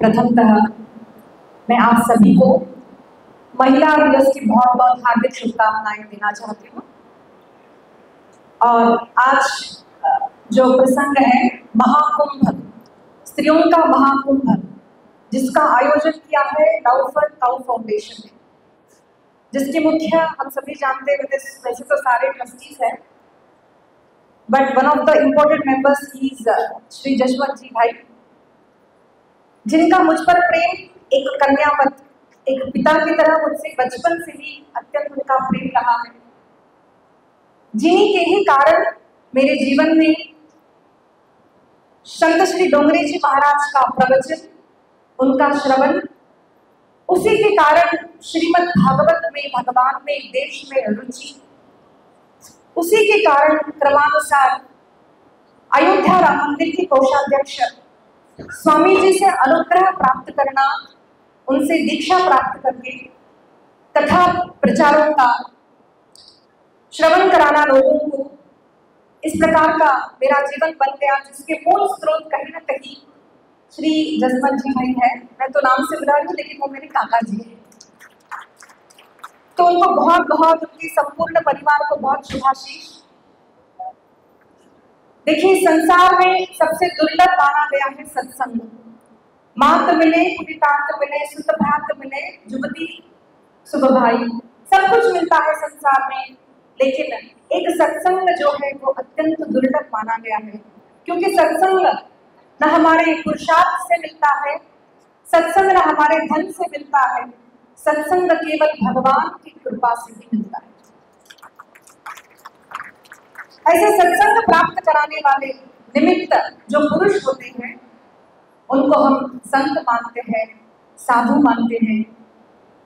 प्रथमतः मैं आप सभी को महिला दिवस की बहुत बहुत हार्दिक शुभकामनाएं देना चाहती हूँ। और आज जो प्रसंग है महाकुंभ, स्त्रियों का महाकुंभ, जिसका आयोजन किया है लव फॉर काउ फाउंडेशन ने, जिसके मुख्य हम सभी जानते हैं, वैसे तो सारे ट्रस्टीज हैं, but one of the important members is Shri Jaswant ji भाई, जिनका मुझ पर प्रेम एक कन्यावत, एक पिता की तरह मुझसे बचपन से ही अत्यंत उनका प्रेम रहा है, जिन्हीं के ही कारण मेरे जीवन में संत श्री डोंगरे जी महाराज का प्रवचन, उनका श्रवण, उसी के कारण श्रीमद् भागवत में, भगवान में, देश में रुचि, उसी के कारण क्रमानुसार अयोध्या राम मंदिर की कोषाध्यक्ष स्वामी जी से अनुग्रह प्राप्त करना, उनसे दीक्षा प्राप्त करके कथा प्रचारों का श्रवण कराना लोगों को, इस प्रकार का मेरा जीवन बन गया, जिसके मूल स्रोत कहीं ना कहीं श्री जसवंत जी भाई है। मैं तो नाम से बुला रही हूँ, लेकिन वो मेरे काका जी हैं, तो उनको बहुत बहुत, उनके संपूर्ण परिवार को बहुत शुभाशीष। देखिए, संसार में सबसे दुर्लभ माना गया है सत्संग। मात मिले, पुनितात मिले, सुत भ्रात मिले, जुगती सुख भाई, सब कुछ मिलता है संसार में, लेकिन एक सत्संग जो है वो अत्यंत दुर्लभ माना गया है, क्योंकि सत्संग न हमारे पुरुषार्थ से मिलता है, सत्संग न हमारे धन से मिलता है, सत्संग केवल भगवान की कृपा से ही मिलता है। ऐसे सत्संग प्राप्त कराने वाले निमित्त जो पुरुष होते हैं, उनको हम संत मानते हैं, साधु मानते हैं।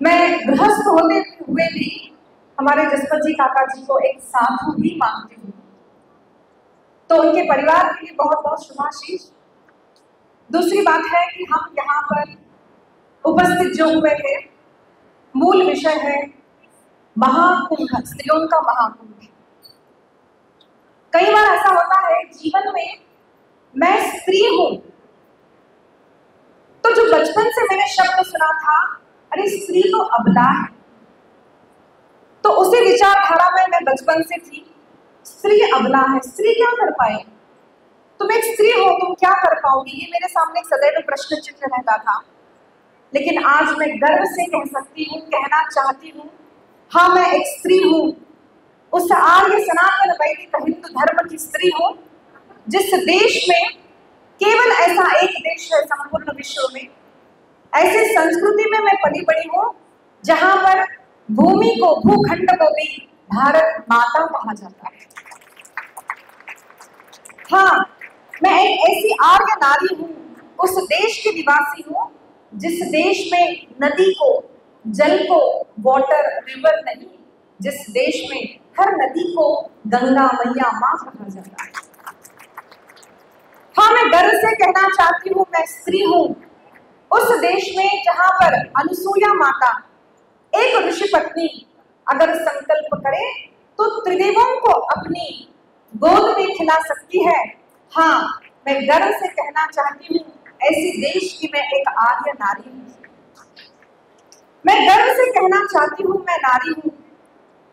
मैं गृहस्थ होते हुए भी हमारे जसवंत जी काका जी को एक साधु भी मानती हूँ, तो उनके परिवार के लिए बहुत बहुत शुभाशीष। दूसरी बात है कि हम यहाँ पर उपस्थित जो हुए हैं, मूल विषय है महाकुंभ, स्त्रियों का महाकुंभ। कई बार ऐसा होता है जीवन में, मैं स्त्री हूं, तो जो बचपन से मैंने शब्द सुना था, अरे स्त्री तो अबला है, तो उसी विचारधारा में मैं बचपन से थी, स्त्री अबला है, स्त्री क्या कर पाएगी, तुम एक स्त्री हो, तुम क्या कर पाओगी, ये मेरे सामने एक सदैव प्रश्न चिन्ह रहता था। लेकिन आज मैं गर्व से कह सकती हूँ, कहना चाहती हूँ, हाँ मैं एक स्त्री हूँ, उस आर्य सनातन वैदिक हिंदू धर्म की स्त्री हूँ, जिस देश में, केवल ऐसा एक देश है संपूर्ण विश्व में, ऐसी संस्कृति में मैं पली बड़ी हूँ जहां पर भूमि को, भूखंड को भी भारत माता कहा जाता है। हाँ, मैं एक ऐसी आर्य नारी हूँ, उस देश की निवासी हूँ जिस देश में नदी को, जल को वाटर रिवर नहीं, जिस देश में हर नदी को गंगा मैया मां कहा जाता है। हाँ, मैं गर्व से कहना चाहती हूँ, मैं स्त्री हूँ उस देश में जहां पर अनुसुईया माता, एक ऋषि पत्नी अगर संकल्प करे तो त्रिदेवों को अपनी गोद में खिला सकती है। हाँ, मैं गर्व से कहना चाहती हूँ, ऐसी देश की मैं एक आर्य नारी हूँ। मैं गर्व से कहना चाहती हूँ, मैं नारी हूँ,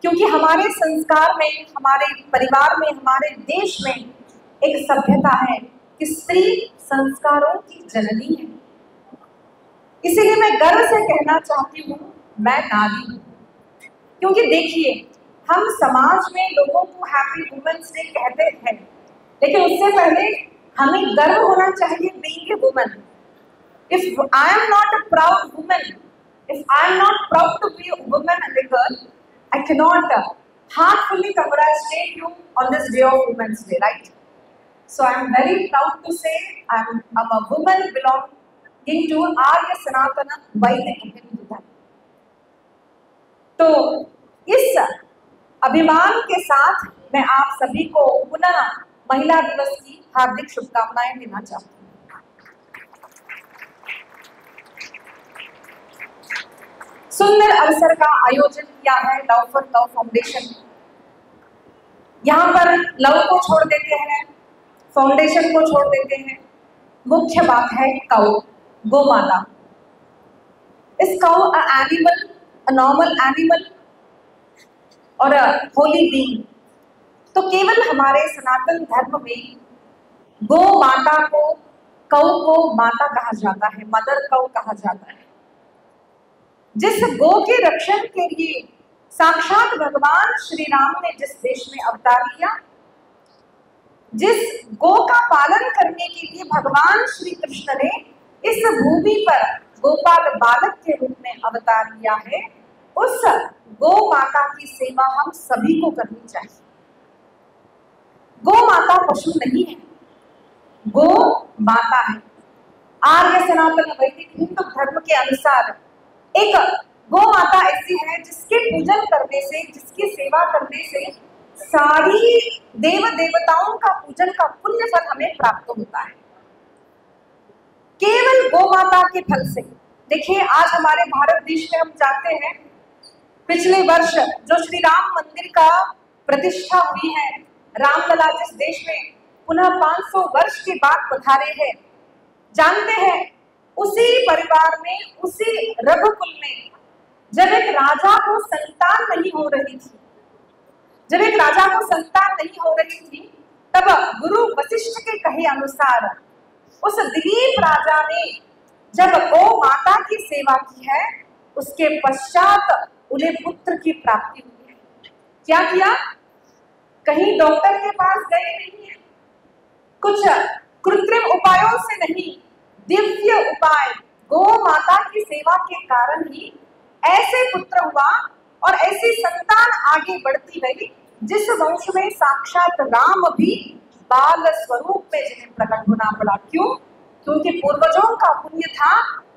क्योंकि हमारे संस्कार में, हमारे परिवार में, हमारे देश में एक सभ्यता है कि स्त्री संस्कारों की जननी है। इसीलिए मैं गर्व से कहना चाहती हूँ, मैं नारी हूँ। क्योंकि देखिए, हम समाज में लोगों को हैप्पी वुमेन्स डे कहते हैं, लेकिन उससे पहले हमें गर्व होना चाहिए being a woman. If I am not a proud woman, if I am not proud to be a woman and a girl, I cannot heartfully congratulate you on this day of Women's Day, right? So I am very proud to say I am a woman belonging to Arya Sanatana Vaidik Hindu Dharma. तो इस अभिमान के साथ मैं आप सभी को पुनः महिला दिवस की हार्दिक शुभकामनाएं देना चाहती हूँ। सुंदर अवसर का आयोजन किया है लव फॉर काउ फाउंडेशन। यहाँ पर लव को छोड़ देते हैं, फाउंडेशन को छोड़ देते हैं, मुख्य बात है काउ। गो माता। Is cow a animal, a normal animal और a holy being? तो केवल हमारे सनातन धर्म में गो माता को, कौ को माता कहा जाता है, मदर कौ कहा जाता है। जिस गो के रक्षण के लिए साक्षात भगवान श्री राम ने जिस देश में अवतार लिया, जिस गो का पालन करने के लिए भगवान श्री कृष्ण ने इस भूमि पर गोपाल बालक के रूप में अवतार लिया है, उस गो माता की सेवा हम सभी को करनी चाहिए। गो माता पशु नहीं है, गो माता है। आर्य सनातन वैदिक हिंदू धर्म के अनुसार एक गो माता ऐसी है जिसके पूजन करने से, जिसकी सेवा करने से सारी देव देवताओं का पूजन का पुण्य फल हमें प्राप्त होता है, केवल गो माता के फल से। देखिए, आज हमारे भारत देश में हम जानते हैं, पिछले वर्ष जो श्री राम मंदिर का प्रतिष्ठा हुई है, रामलला जिस देश में पुनः 500 वर्ष के बाद पधारे हैं, जानते हैं उसी परिवार में, उसी रघुकुल में जब एक राजा को संतान नहीं हो रही थी, जब एक राजा को संतान नहीं हो रही थी, तब गुरु वशिष्ठ के कहे अनुसार उस दिलीप राजा ने जब गो माता की सेवा की है, उसके पश्चात उन्हें पुत्र की प्राप्ति हुई है। क्या किया? कहीं डॉक्टर के पास गए नहीं है, कुछ कृत्रिम उपायों से नहीं, दिव्य उपाय गो माता की सेवा के कारण ही ऐसे पुत्र हुआ और ऐसी संतान आगे बढ़ती गई, जिस वंश में साक्षात राम भी बाल स्वरूप में जिन्हें प्रकट होना पड़ा। क्यों? क्योंकि पूर्वजों का पुण्य था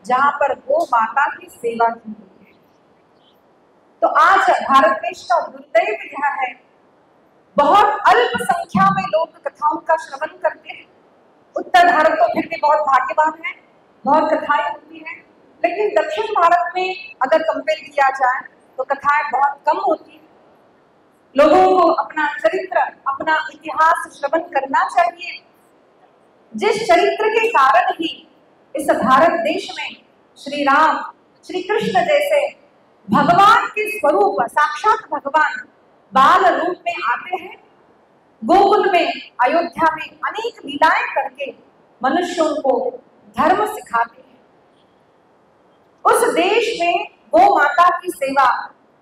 जहां पर गो माता की सेवा की हुई है। तो आज भारत देश का दुर्दैव यह है, बहुत अल्प संख्या में लोग कथाओं का श्रवण करते हैं। उत्तर भारत तो फिर भी बहुत भाग्यवान है, बहुत कथाएं होती हैं, लेकिन दक्षिण भारत में अगर कंपेयर किया जाए तो कथाएं बहुत कम होती हैं। लोगों को अपना चरित्र, अपना इतिहास श्रवण करना चाहिए, जिस चरित्र के कारण ही इस भारत देश में श्री राम, श्री कृष्ण जैसे भगवान के स्वरूप, साक्षात भगवान बाल रूप में आते हैं, गोकुल में, अयोध्या में अनेक लीलाएं करके मनुष्यों को धर्म सिखाते हैं। उस देश में गो माता की सेवा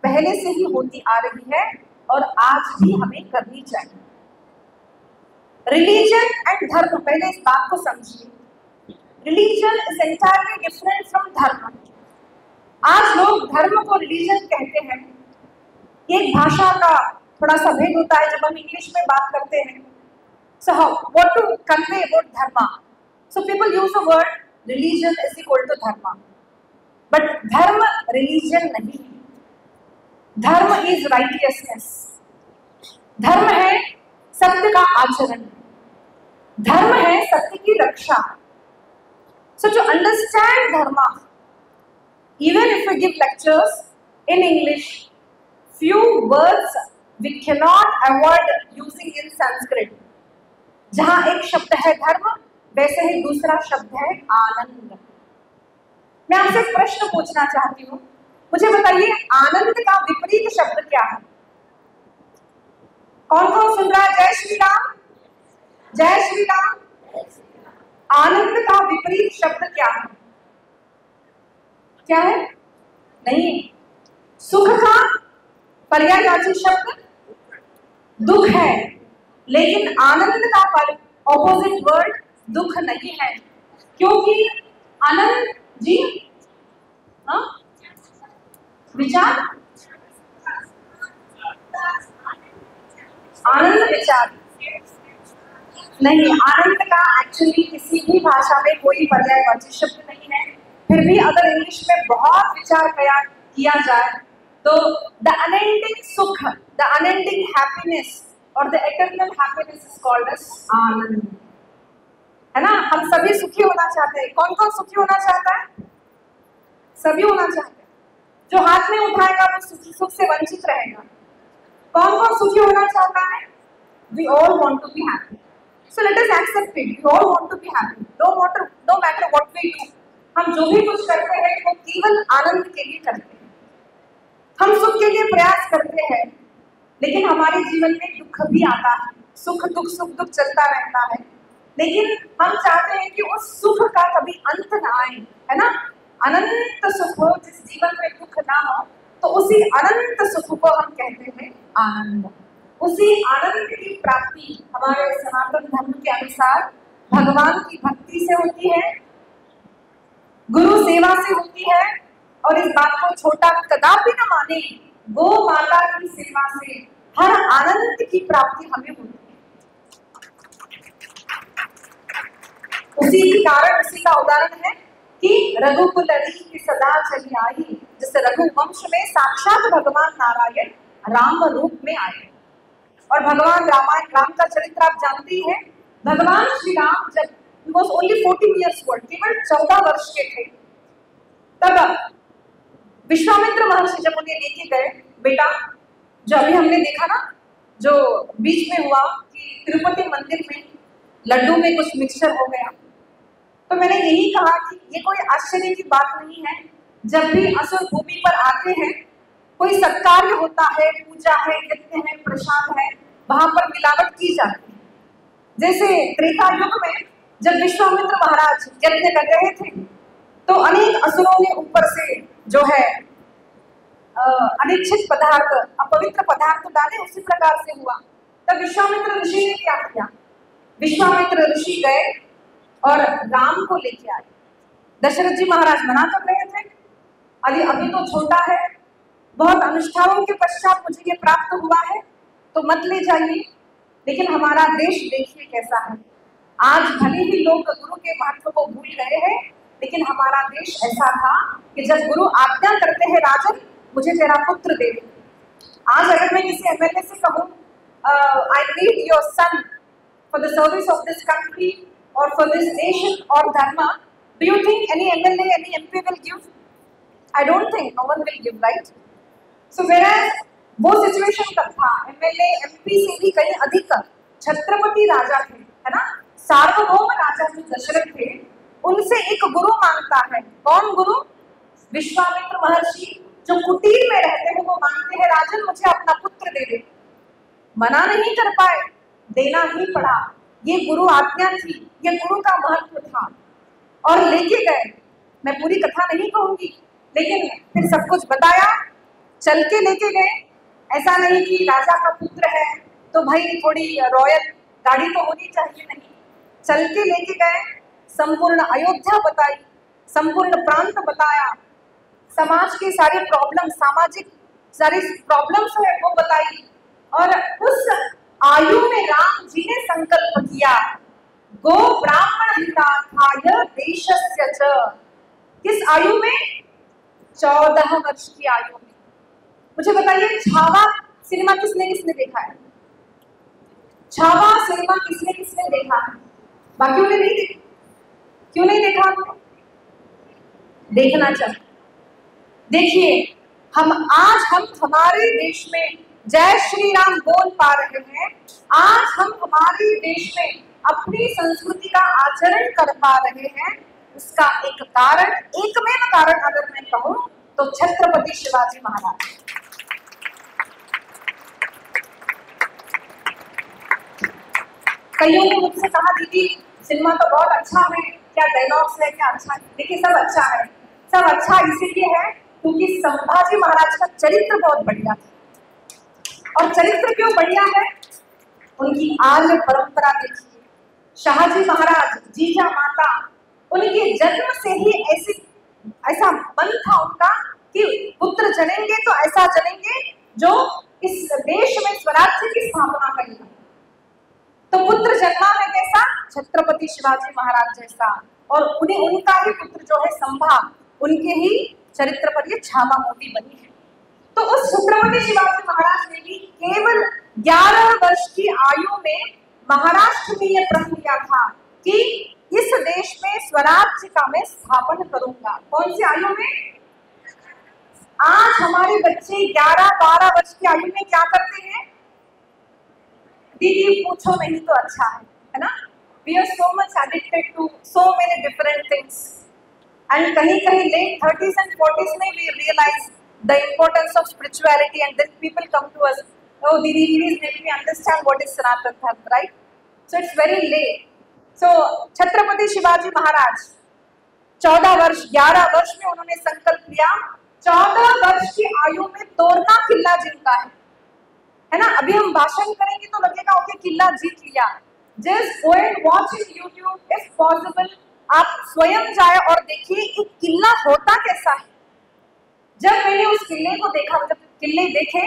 पहले से ही होती आ रही है और आज भी हमें करनी चाहिए। रिलीजन एंड धर्म, पहले इस बात को समझिए। Religion is entirely different from धर्म। आज लोग धर्म को रिलीजन कहते हैं। एक भाषा का थोड़ा सा भेद होता है जब हम इंग्लिश में बात करते हैं। So how, what to convey about dharma? So people use the word religion is equal to dharma, but धर्म religion नहीं है। धर्म is righteousness। धर्म है सत्य का आचरण, धर्म है सत्य की रक्षा। So to understand dharma, even if we give lectures in English, few words we cannot avoid using in Sanskrit। जहां एक शब्द है धर्म, वैसे ही दूसरा शब्द है आनंद। मैं आपसे एक प्रश्न पूछना चाहती हूँ, मुझे बताइए आनंद का विपरीत शब्द क्या है? कौन कौन सुन रहा है? जय श्री राम, जय श्री राम। आनंद का विपरीत शब्द क्या है? क्या है? नहीं, सुख का पर्यायवाची शब्द दुख है, लेकिन आनंद का ऑपोजिट वर्ड दुख नहीं है, क्योंकि आनंद जी विचार, आनंद विचार नहीं। आनंद का एक्चुअली किसी भी भाषा में कोई पर्यायवाची शब्द नहीं है। फिर भी अगर इंग्लिश में बहुत विचार किया जाए तो द अनएंडिंग सुख, द अनएंडिंग हैप्पीनेस और the eternal happiness is called as anand, है ना। हम सभी सुखी होना चाहते हैं। कौन कौन सुखी होना चाहता है? सभी होना चाहते हैं। जो हाथ में उठाएगा वो सुख से वंचित रहेगा। कौन कौन सुखी होना चाहता है? We all want to be happy. So let us accept it. We all want to be happy. No matter what we do. हम जो भी कुछ करते हैं वो केवल आनंद के लिए करते हैं। हम सुख के लिए प्रयास करते हैं, लेकिन हमारे जीवन में दुख भी आता है, सुख दुख चलता रहता है। लेकिन हम चाहते हैं कि उस सुख का कभी अंत ना आए, है ना। अनंत सुख हो, जिस जीवन में दुख ना हो, तो उसी अनंत सुख को हम कहते हैं आनंद। उसी आनंद की प्राप्ति हमारे सनातन धर्म के अनुसार भगवान की भक्ति से होती है, गुरु सेवा से होती है, और इस बात को छोटा कदापि न माने, गो माता की सेवा से हर आनंद की प्राप्ति हमें होती है। उसी के कारण, उसी का उदाहरण है कि रघुकुल रीति सदा चली आई, जिससे रघुवंश में साक्षात भगवान नारायण राम रूप में आए। और भगवान राम का चरित्र आप जानते ही हैं। भगवान श्री राम जब was only 14 years old, केवल 14 वर्ष के थे, तब विश्वामित्र महर्षि जब उन्हें लेके गए, बेटा जो अभी हमने देखा ना, जो बीच में हुआ कि तिरुपति मंदिर में लड्डू में कुछ मिक्सचर हो गया, तो मैंने यही कहा कि ये कोई आश्चर्य की बात नहीं है। जब भी असुर भूमि पर आते हैं, कोई सत्कार्य होता है, पूजा है, यज्ञ है, प्रसाद है, वहां पर मिलावट की जाती है। जैसे त्रेता युग में जब विश्वामित्र महाराज यज्ञ कर रहे थे, तो अनेक असुरों ने ऊपर से जो है अनिच्छित पदार्थ, अपवित्र पदार्थ डाले, उसी प्रकार से हुआ। तब विश्वामित्र ऋषि ने क्या किया? विश्वामित्र ऋषि गए और राम को लेके आए। दशरथ जी महाराज मना कर रहे थे, अभी तो छोटा है, बहुत अनुष्ठानों के पश्चात मुझे ये प्राप्त हुआ है, तो मत ले जाइए। लेकिन हमारा देश देखिए कैसा है। आज भले ही लोग गुरु के महत्व को भूल गए हैं, लेकिन हमारा देश ऐसा था कि जब गुरु आज्ञा करते हैं, राजन मुझे तेरा पुत्र दे दे। आज अगर मैं किसी एमएलए से कहूँ, I need your son for the service of this country और फॉर दिस नेशन और dharma, do you think any MLA, any MP will give? I don't think, no one will give, right? So whereas वो situation कब था? MLA MP से भी कहीं अधिक छत्रपति राजा थे, है ना, सार्वभौम राजा जो दशरथ थे, उनसे एक गुरु मांगता है। कौन गुरु? विश्वामित्र महर्षि जो कुटीर में रहते हैं, वो मांगते हैं, राजन मुझे अपना पुत्र दे दे। मना नहीं कर पाए, देना ही पड़ा। ये गुरु आज्ञा थी, ये गुरु का महत्व था। और लेके गए। मैं पूरी कथा नहीं कहूंगी, लेकिन फिर सब कुछ बताया, चल के लेके गए। ऐसा नहीं कि राजा का पुत्र है तो भाई थोड़ी रॉयल गाड़ी तो होनी चाहिए, नहीं, चल के लेके गए। संपूर्ण अयोध्या बताई, संपूर्ण प्रांत बताया, समाज की सारी प्रॉब्लम, सामाजिक सारी प्रॉब्लम्स है वो बताई। और उस आयु में राम जी ने संकल्प किया, गो ब्राह्मण हितार्थाय देशस्य च। किस आयु में? 14 वर्ष की आयु में। मुझे बताइए, छावा सिनेमा किसने देखा है? छावा सिनेमा किसने देखा है? बाकियों ने नहीं देखा। क्यों नहीं देखा आपने? देखना चाहिए। देखिए, हम हमारे देश में जय श्री राम बोल पा रहे हैं। आज हम हमारे देश में अपनी संस्कृति का आचरण कर पा रहे हैं। उसका एक कारण, एकमेव कारण अगर मैं कहूं तो छत्रपति शिवाजी महाराज। कईयों ने मुझसे कहा, दीदी सिनेमा तो बहुत अच्छा है, क्या डायलॉग्स है, क्या अच्छा है। देखिए, सब अच्छा है, सब अच्छा इसीलिए है क्योंकि संभाजी महाराज का चरित्र बहुत बढ़िया था। और चरित्र क्यों बढ़िया है? उनकी आर्य परंपरा देखिए। शाहजी महाराज, जीजा माता, उनके जन्म से ही ऐसा मन था उनका कि पुत्र जनेंगे तो ऐसा जनेंगे जो इस देश में स्वराज्य की स्थापना करेगा। तो पुत्र जन्मा है कैसा? छत्रपति शिवाजी महाराज जैसा। और उनका ही पुत्र जो है संभा, उनके ही चरित्र पर ये छावा मूवी बनी है। तो उस छत्रपति शिवाजी महाराज ने भी केवल 11 वर्ष की आयु में महाराष्ट्र में यह प्रण लिया था कि इस देश में स्वराज्य का मैं स्थापन करूंगा। कौन सी आयु में? आज हमारे बच्चे 11-12 वर्ष की आयु में क्या करते हैं? दीदी पूछो नहीं तो अच्छा है ना? We are so much addicted to so many different things. And कहीं कहीं लेट 30s and 40s में we realize the importance of spirituality, and then people come to us, oh Didi, please make me understand what is Sanatan Dharma, right? So it's very late. So Chhatrapati Shivaji महाराज 14 वर्ष 11 वर्ष में उन्होंने संकल्प लिया, 14 वर्ष की आयु में तोरना किला जिनका है ना। अभी हम भाषण करेंगे तो लगेगा ओके किला जीत लिया। Just go and watch in YouTube if possible, आप स्वयं जाए और देखिए एक किला होता कैसा है। जब मैंने उस किले को देखा, मतलब किले देखे,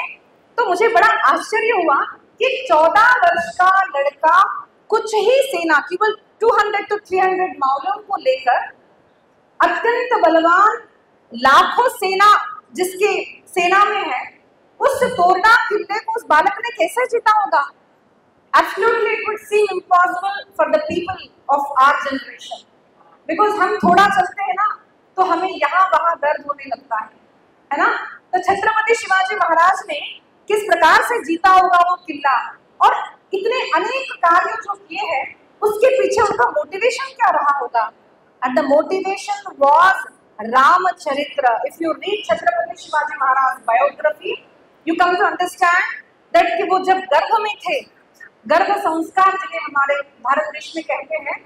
तो मुझे बड़ा आश्चर्य हुआ कि 14 वर्ष का लड़का कुछ ही सेना, केवल 200 to 300 माओलों को लेकर अत्यंत बलवान लाखों सेना जिसके सेना में है, उस तोरना किले को उस बालक ने कैसे जीता होगा। Absolutely, it would seem impossible for the people of our generation, because हम थोड़ा चलते हैं ना तो हमें यहाँ वहाँ दर्द होने लगता है ना। तो छत्रपति शिवाजी महाराज ने किस प्रकार से जीता होगा वो किला, और इतने अनेक कार्य जो किए हैं उसके पीछे उनका मोटिवेशन क्या रहा होगा। एंड द मोटिवेशन वाज रामचरित्र। If you read Chhatrapati Shivaji Maharaj biography, you come to understand that कि वो जब गर्भ में थे, गर्भ संस्कार जिन्हें हमारे भारत देश में कहते हैं,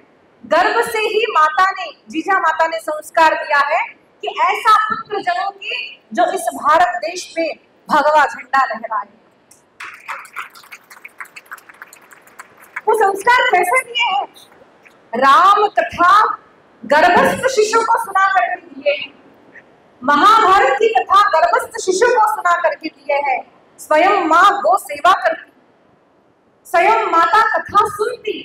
गर्भ से ही माता ने, जीजा माता ने संस्कार दिया है कि ऐसा पुत्र जन्मो की जो इस भारत देश में भगवा झंडा लहराए। वो संस्कार कैसे दिए हैं? राम कथा गर्भस्थ शिशु को सुना करके दिए हैं, महाभारत की कथा गर्भस्थ शिशु को सुना करके दिए हैं, स्वयं माँ गो सेवा करती, स्वयं माता कथा सुनती,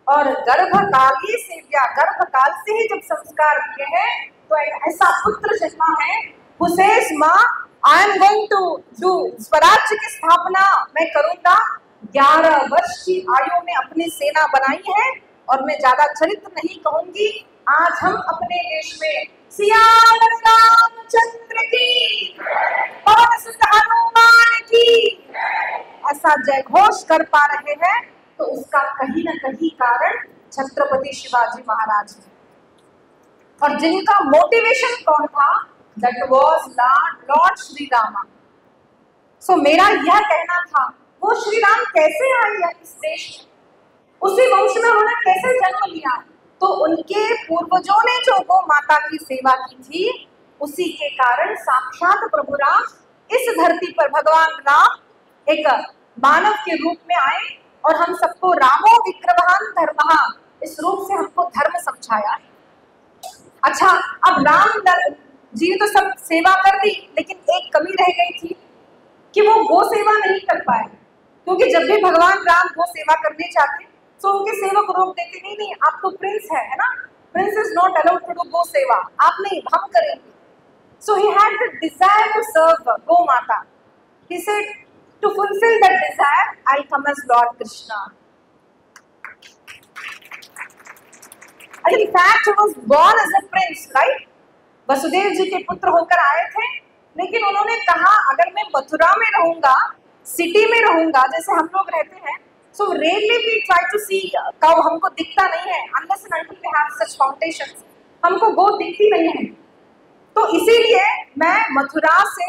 और गर्भकाल ही सेव्या, गर्भकाल से ही जब संस्कार दिए हैं तो ऐसा पुत्र जन्मा है। हुसैस माँ, I am going to do, स्वराज्य की स्थापना मैं करूंगा। 11 वर्ष की आयु में अपनी सेना बनाई है, और मैं ज्यादा चरित्र नहीं कहूंगी। आज हम अपने देश में सियावर रामचंद्र की, पवन सुत हनुमान की ऐसा जय घोष कर पा रहे हैं, तो उसका कहीं न कहीं कारण छत्रपति शिवाजी महाराज है। और जिनका मोटिवेशन कौन था? That was lord Shri Rama. So मेरा यह कहना था, वो श्री राम कैसे आए इस देश में, उसी वंश में उन्होंने कैसे जन्म लिया? तो उनके पूर्वजों ने जो गौ माता की सेवा की थी, उसी के कारण साक्षात प्रभु राम इस धरती पर, भगवान राम एक मानव के रूप में आए, और हम सबको रामो विग्रहान धर्मः, इस रूप से हमको धर्म समझाया है। अच्छा, अब राम जी ने तो सब सेवा कर दी, लेकिन एक कमी रह गई थी कि वो गो सेवा नहीं कर पाए, क्योंकि जब भी भगवान राम गो सेवा करने जाते तो उनके सेवक रोक देते, नहीं नहीं आप तो प्रिंस है ना, prince is not allowed to do go seva, आप नहीं, हम करेंगे। So he had the desire to serve go mata. He said to fulfill that desire, I'll come as Lord Krishna. And in fact, he was born as a prince, right? Vasudev ji के पुत्र होकर आए थे, लेकिन उन्होंने कहा अगर मैं मथुरा में रहूंगा, सिटी में रहूंगा जैसे हम लोग रहते हैं, so rarely we try to see cow, हमको दिखता नहीं है, unless and until we have such foundations, हमको गो दिखती नहीं है। तो इसीलिए मैं मथुरा से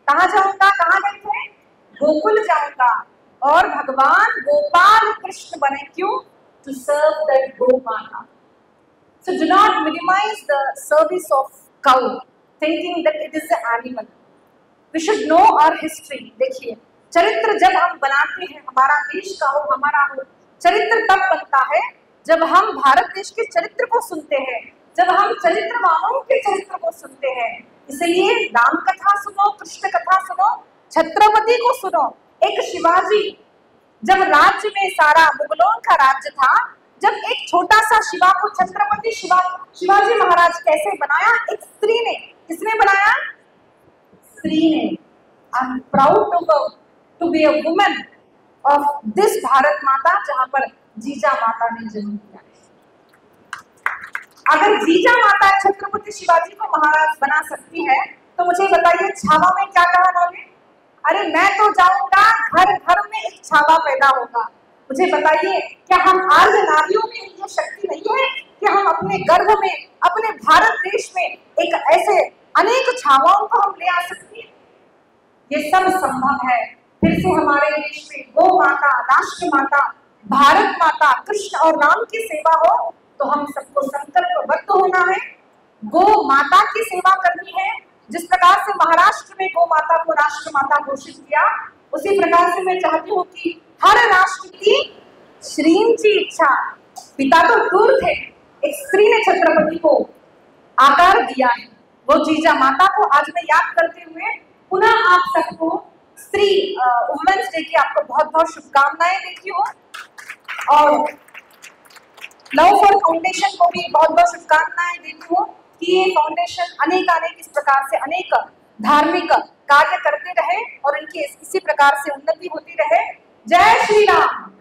कहाँ जाऊंगा, कहाँ गए थे? गोकुल जाऊंगा, और भगवान गोपाल कृष्ण बने। क्यों? To serve that gau mata. So do not minimize the service of cow thinking that it is an animal. We should know our history. देखिए, चरित्र जब हम बनाते हैं, हमारा देश का हो, हमारा हो, चरित्र तब बनता है जब हम भारत देश के चरित्र को सुनते हैं, जब हम चरित्रवानों के चरित्र को सुनते हैं। इसलिए राम कथा सुनो, कृष्ण कथा सुनो, छत्रपति को सुनो। एक शिवाजी, जब राज्य में सारा मुगलों का राज्य था, जब एक छोटा सा शिवा को छत्रपति शिवाजी महाराज कैसे बनाया? एक स्त्री ने। किसने बनाया? स्त्री ने। I am proud to be a woman of this Bharat Mata, जहां पर जीजा माता ने जन्म लिया। अगर जीजा माता छत्रपति शिवाजी को महाराज बना सकती है, तो मुझे बताइए छावा में क्या कहा उन्होंने? अरे मैं तो जाऊंगा, घर घर में एक छावा पैदा होगा। मुझे बताइए, क्या हम आर्य नारियों में ये शक्ति नहीं है कि हम अपने गर्भ में, अपने भारत देश में एक ऐसे अनेक छावाओं को हम ले आ सकते हैं। ये सब संभव है। फिर से हमारे देश में गौ माता, राष्ट्र माता, भारत माता, कृष्ण और राम की सेवा हो, तो हम सबको संकल्पबद्ध होना है, गौ माता की सेवा करनी है। जिस प्रकार से महाराष्ट्र में गौ माता को राष्ट्र माता घोषित किया, उसी प्रकार से मैं चाहती हूँ कि हर राष्ट्र की श्रींची इच्छा, पिता तो दूर थे, एक स्त्री ने छत्रपति को आकार दिया है, वो जीजा माता को आज मैं याद करते हुए पुनः आप सबको स्त्री वुमेन्स डे की आपको बहुत बहुत शुभकामनाएं देती हूँ, और लव फॉर फाउंडेशन को भी बहुत बहुत शुभकामनाएं देती हूँ कि ये फाउंडेशन अनेक इस प्रकार से अनेक धार्मिक कार्य करते रहे और इनकी इसी प्रकार से उन्नति होती रहे। जय श्री राम।